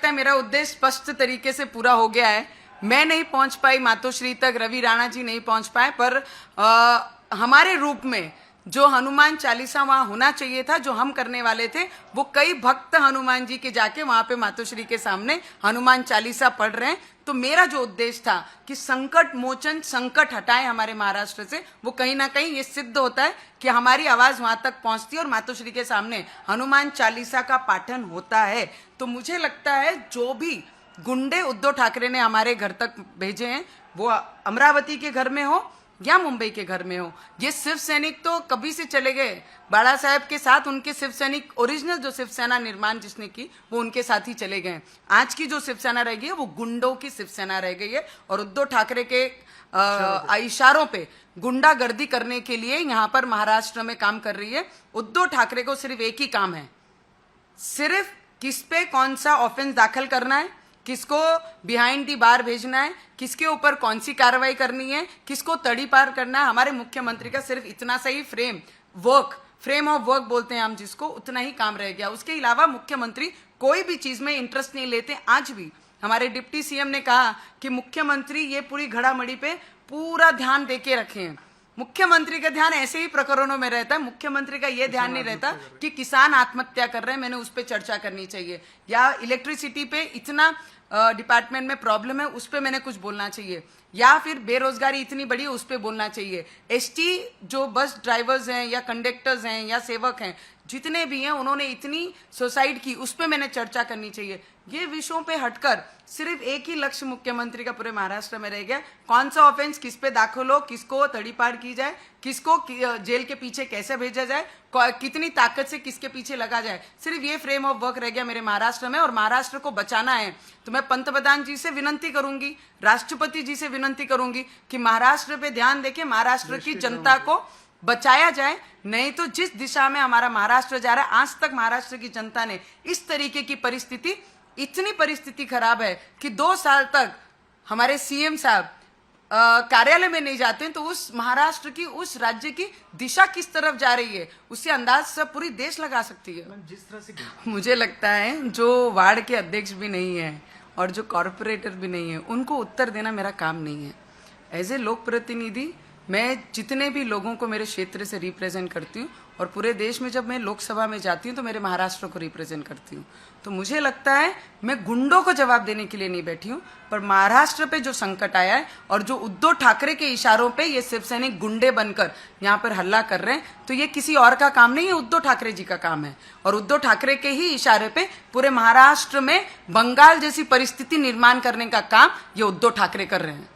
लगता है मेरा उद्देश्य स्पष्ट तरीके से पूरा हो गया है। मैं नहीं पहुंच पाई मातोश्री तक, रवि राणा जी नहीं पहुंच पाए, पर हमारे रूप में जो हनुमान चालीसा वहां होना चाहिए था, जो हम करने वाले थे, वो कई भक्त हनुमान जी के जाके वहां पे मातोश्री के सामने हनुमान चालीसा पढ़ रहे हैं। तो मेरा जो उद्देश्य था कि संकट मोचन, संकट हटाए हमारे महाराष्ट्र से, वो कहीं ना कहीं ये सिद्ध होता है कि हमारी आवाज वहां तक पहुंचती है और मातोश्री के सामने हनुमान चालीसा का पाठन होता है। तो मुझे लगता है जो भी गुंडे उद्धव ठाकरे ने हमारे घर तक भेजे हैं, वो अमरावती के घर में हो या मुंबई के घर में हो, ये शिव सैनिक तो कभी से चले गए। बाला साहेब के साथ उनके शिव सैनिक, ओरिजिनल जो शिवसेना निर्माण जिसने की, वो उनके साथ ही चले गए। आज की जो शिवसेना रह गई है वो गुंडों की शिवसेना रह गई है और उद्धव ठाकरे के इशारों पे गुंडागर्दी करने के लिए यहाँ पर महाराष्ट्र में काम कर रही है। उद्धव ठाकरे को सिर्फ एक ही काम है, सिर्फ किस पे कौन सा ऑफेंस दाखिल करना है, किसको बिहाइंड दी बार भेजना है, किसके ऊपर कौन सी कार्रवाई करनी है, किसको तड़ी पार करना है। हमारे मुख्यमंत्री का सिर्फ इतना सही फ्रेम ऑफ वर्क बोलते हैं हम जिसको, उतना ही काम रह गया। उसके अलावा मुख्यमंत्री कोई भी चीज में इंटरेस्ट नहीं लेते। आज भी हमारे डिप्टी सीएम ने कहा कि मुख्यमंत्री ये पूरी घड़ामड़ी पे पूरा ध्यान देके रखे हैं। मुख्यमंत्री का ध्यान ऐसे ही प्रकरणों में रहता है, मुख्यमंत्री का ये ध्यान नहीं रहता कि किसान आत्महत्या कर रहे हैं, मैंने उस पर चर्चा करनी चाहिए, या इलेक्ट्रिसिटी पे इतना डिपार्टमेंट में प्रॉब्लम है, उस पर मैंने कुछ बोलना चाहिए, या फिर बेरोजगारी इतनी बड़ी है उस पर बोलना चाहिए। एसटी जो बस ड्राइवर्स हैं या कंडक्टर्स हैं या सेवक हैं, जितने भी हैं, उन्होंने इतनी सुसाइड की, उस पर मैंने चर्चा करनी चाहिए। ये विषयों पे हटकर सिर्फ एक ही लक्ष्य मुख्यमंत्री का पूरे महाराष्ट्र में रह गया, कौन सा ऑफेंस किस पे दाखिल हो, किसको तड़ीपार की जाए, किसको जेल के पीछे कैसे भेजा जाए, कितनी ताकत से किसके पीछे लगा जाए। सिर्फ ये फ्रेम ऑफ वर्क रह गया मेरे महाराष्ट्र में। और महाराष्ट्र को बचाना है तो मैं पंतप्रधान जी से विनंती करूंगी, राष्ट्रपति जी से विनंती करूंगी कि महाराष्ट्र पे ध्यान देके महाराष्ट्र की जनता को बचाया जाए। नहीं तो जिस दिशा में हमारा महाराष्ट्र जा रहा है, आज तक महाराष्ट्र की जनता ने इस तरीके की परिस्थिति, इतनी परिस्थिति खराब है कि 2 साल तक हमारे सीएम साहब कार्यालय में नहीं जाते हैं, तो उस महाराष्ट्र की, उस राज्य की दिशा किस तरफ जा रही है उससे अंदाज सब पूरी देश लगा सकती है। जिस तरह से मुझे लगता है जो वार्ड के अध्यक्ष भी नहीं है और जो कॉरपोरेटर भी नहीं है, उनको उत्तर देना मेरा काम नहीं है। एज ए लोक प्रतिनिधि मैं जितने भी लोगों को मेरे क्षेत्र से रिप्रेजेंट करती हूँ, और पूरे देश में जब मैं लोकसभा में जाती हूँ तो मेरे महाराष्ट्र को रिप्रेजेंट करती हूँ। तो मुझे लगता है मैं गुंडों को जवाब देने के लिए नहीं बैठी हूँ, पर महाराष्ट्र पे जो संकट आया है और जो उद्धव ठाकरे के इशारों पे ये शिवसैनिक गुंडे बनकर यहाँ पर हल्ला कर रहे हैं, तो ये किसी और का काम नहीं है, उद्धव ठाकरे जी का काम है। और उद्धव ठाकरे के ही इशारे पे पूरे महाराष्ट्र में बंगाल जैसी परिस्थिति निर्माण करने का काम ये उद्धव ठाकरे कर रहे हैं।